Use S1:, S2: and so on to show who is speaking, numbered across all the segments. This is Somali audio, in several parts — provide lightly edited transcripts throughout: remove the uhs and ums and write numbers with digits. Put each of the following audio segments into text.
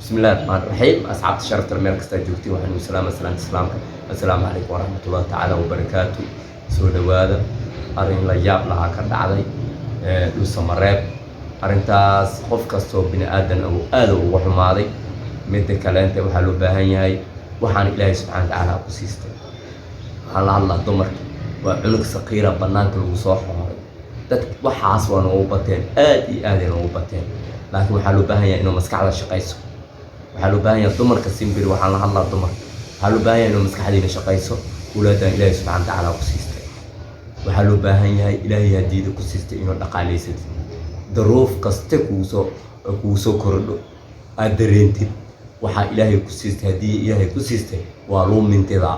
S1: بسم الله الرحمن الرحيم أصحاب الشرف الملك استجوبتي وحن السلام السلام عليكم ورحمة الله تعالى وبركاته سود هذا أرين لا ياب لها كدعدي دوسمريب أرنتاس قف كستو بني آدم أو آدم وحماضي مد كلامته وحلو بهاي وحن إلهي سبحانه وتعالى قسيسته الله دمر وعنق صقيرة بنانك الوصاح waxaas waa noogu bateen aad iyo aad ay noogu bateen laakiin waxaa loo baahan yahay inuu maskaxda shaqayso waxaa loo baahan yahay dumarka simbir waxaan la hadlaa dumar waxaa loo baahan yahay inuu maskaxdiina shaqayso ulaadaan ilaahay subxaana tacaala ku siistay waxaa loo baahan yahay ilaahay hadiida ku siistay inuu dhaqaalaysad daruuf kaste kugu soo kordho aad dareentid waxaa ilaahay ku siistay haddii ilaahay ku siistay waa luuminteeda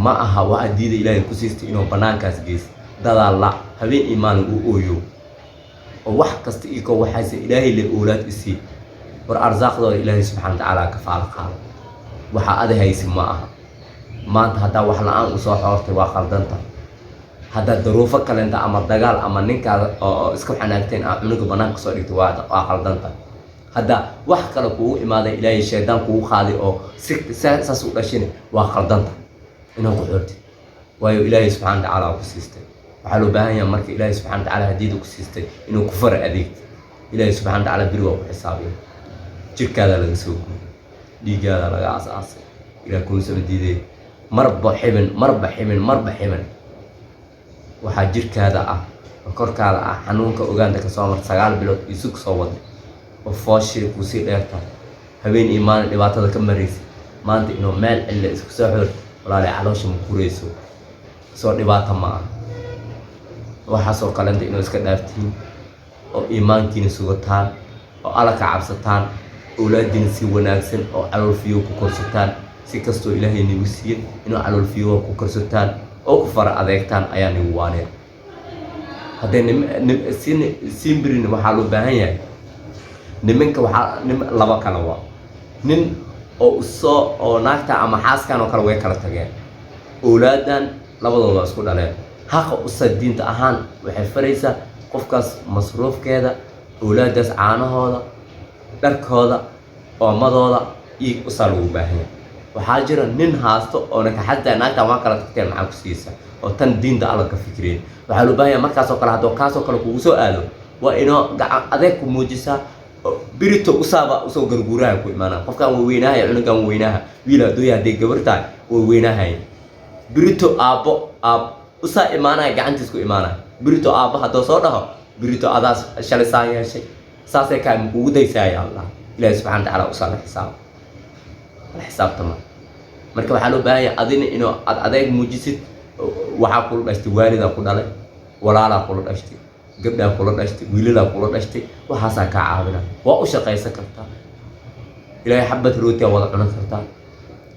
S1: ma aha waa hadiida ilaahay ku siistay inuu banaankaas geysto dadaa la habeen iimaan uu ooyo oo wax kasta iko waxayse ilaahay le oolaad isii war arsaaqdooda ilaahay subxaana tacaala ka faala qaado waxa adahaysi ma aha maanta hadaa wax la'aan u soo xoortay waa qaldanta hadaa daruufo kalenta ama dagaal ama ninkaada oo iska xanaagteen aan cunuga banaanka soo dhigtay waa qaldanta hadaa wax kale kugu imaaday ilaahay shaydaan kugu qaaday oo saas u dhashin waa qaldanta inuu ku xortid waayo ilaahay subxaana tacaala ku siistay waxaa loo baahan yahay marka ilaahay subxaana tacaala hadiida ku siistay inuu ku fara adeeg ilaahay subxaana tacaala biri waa ku xisaabiyo jirkaada laga soo guuray dhiigaada laga asaasay ilaa kuma soo diiday marba ximin waxaa jirkaada ah oo korkaada ah xanuunka ogaanta ka soo mar 9 bilood isug soo waday oo fooshii ku sii dheerta habeen iimaan dhibaatada ka maraysa maanta inuu meel illa isku soo xor walaal caloosha ma kureyso soo dhibaato ma ah waxaasoo kalenta inuu iska dhaaftiin oo iimaankiina sugataan oo alla ka cabsataan awlaadiina si wanaagsan oo calool fiyo ku korsataan si kastoo ilaahay nagu siiyey inuu calool fiyo ku korsataan oo ku fara adeegtaan ayaa nagu waaneen haddee simbirin waxaa loo baahan yahay nimanka waxaa laba kale waa nin oo naagta ama xaaskan oo kale way kala tageen awlaadan labadooda isku dhaleen haqa usa diinta ahaan waxay faraysaa qofkaas masruufkeeda awlaadaas caanahooda dharkooda oomadooda iyo usaa lagu baahan yahay waxaa jira nin haasto oo nakaxadda naagta waa kala tagteen maxaa ku siisa oo tan diinta alla ka fikireen waxaa loo baahan yahay markaasoo kale haddoo kaasoo kale kugu soo aado waa inoo gacan adeeg ku muujisaa birito usaaba usoo garguuraha ku imaanaa qofkaan waaweynahay cunugaan waaweynaha wiil hadduu hadday gabar tahay waaweynahay birito aabbo usaa imaanaya gacantiis ku imaanaya birito aabbo haddoo soo dhaho birito adaas shalay saan yeeshay saasay kaa kugu daysaaya allah ilaahi subxana tacaala usaa la xisaabtama marka waxaa loo baahan yahay adina inuu ad adeeg muujisid waxaa kula dhashtay waalidaa ku dhalay walaalaa kula dhashtay gabdhaa kula dhashtay wiilalaa kula dhashtay waxaasaa kaa caawina waa u shaqaysan kartaa ilaahay xabad rootiyaa wada cunan kartaa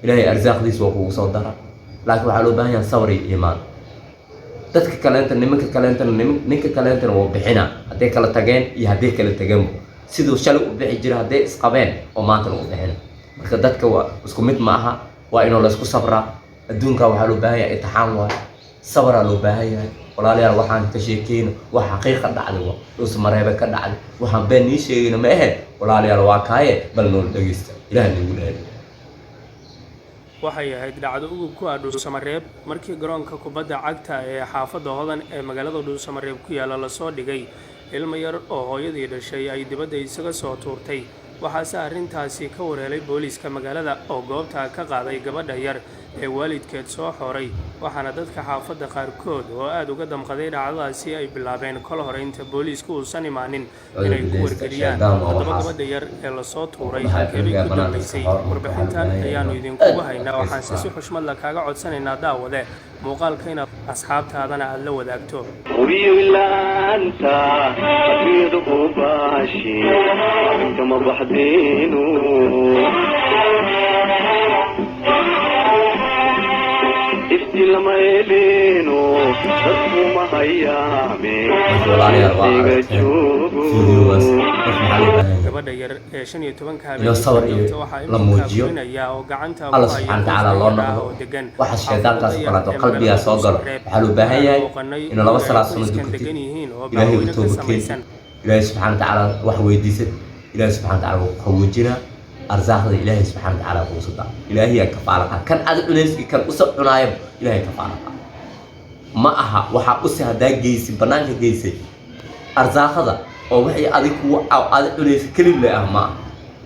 S1: ilaahay arsaaqdiis waa kugu soo dara laakiin waxaa loo baahan yahay sabr iyo iimaan dadka kaleenta ninka kaleentana waa bixina hadday kala tageen iyo hadday kala tageenba siduu shalay u bixi jira hadday isqabeen oo maantana u bixina marka dadka waa isku mid ma aha waa inuu laysku sabraa adduunka waxaa loo baahan yahay itixaan waayo sabraa loo baahan yahay walaalayaal waxaan ka sheekeyno wax xaqiiqa dhacday waa dhuusmareebe ka dhacday waxaan been nii sheegayna ma ahayn walaalayaal waa kaaye bal nool dhegeysta ilaah nagu dhaadi
S2: waxay ahayd dhacdo ugub ku ah dhuusamareeb markii garoonka kubadda cagta ee xaafadda hodan ee magaalada dhuusamareeb ku yaala lasoo dhigay ilmo yar oo hooyadii dhashay ay dibadda isaga soo tuurtay waxaase arrintaasi ka wareelay booliiska magaalada oo goobta ka qaaday gabadha yar ee waalidkeed soo xoray waxaana dadka xaafadda qaarkood oo aad uga damqaday dhacdadaasi ay bilaabeen kol hore inta booliisku uusan imaanin inay ku wargeliyaan haddaba gabadha yar ee lasoo tuuray halkeebay ku dambaysay warbixintan ayaanu idinkugu haynaa waxaanse si xushmadla kaaga codsanaynaa daawade muuqaalka inaad asxaabtaadana aad la wadaagto gabadha yar ee 15 habeen
S1: sabr iyo la muujiyo
S2: oo gacanta
S1: Allah subhanahu wa ta'ala loo noqdo waxa shaydaankaas qalato qalbiga soo galo waxa loo baahan yahay in laba salaad sano dukatid ilaahay u toobakeen ilaahay subhanahu wa ta'ala wax weydiisad ilaahay subhanahu wa ta'ala wuxuu wajira أرزاق إلهي سبحانه وتعالى وصدا إلهي كفالة كان أدب ناس كان أسر عنايب إلهي كفالة ما أها وحا أسي هدا جيسي بنانك جيسي أرزاق هذا أو وحي أديك أو أدب ناس كل اللي أهما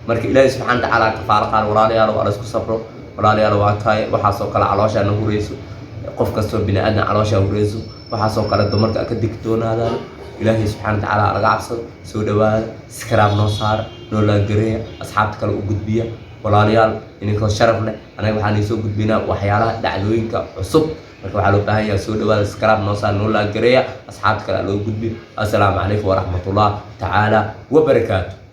S1: مرك إلهي سبحانه وتعالى كفالة قال ولا لي أرو أرزق صبره ولا لي أرو واتاي وحاسو كلا علاشا نهوريسو قف كسو بني آدم علاشا هوريسو وحاسو كلا دمرك أكدك دونا هذا إلهي سبحانه وتعالى رجع عصر سودوال سكراب نصار نولا جريا أصحابك الوجود بيا ولا ريال إنك شرف له أنا بحني سوق بينا وحياله دعوينك عصب وحلو بهاي سودوال سكراب نصار نولا جريا أصحابك الوجود بيا السلام عليكم ورحمة الله تعالى وبركاته.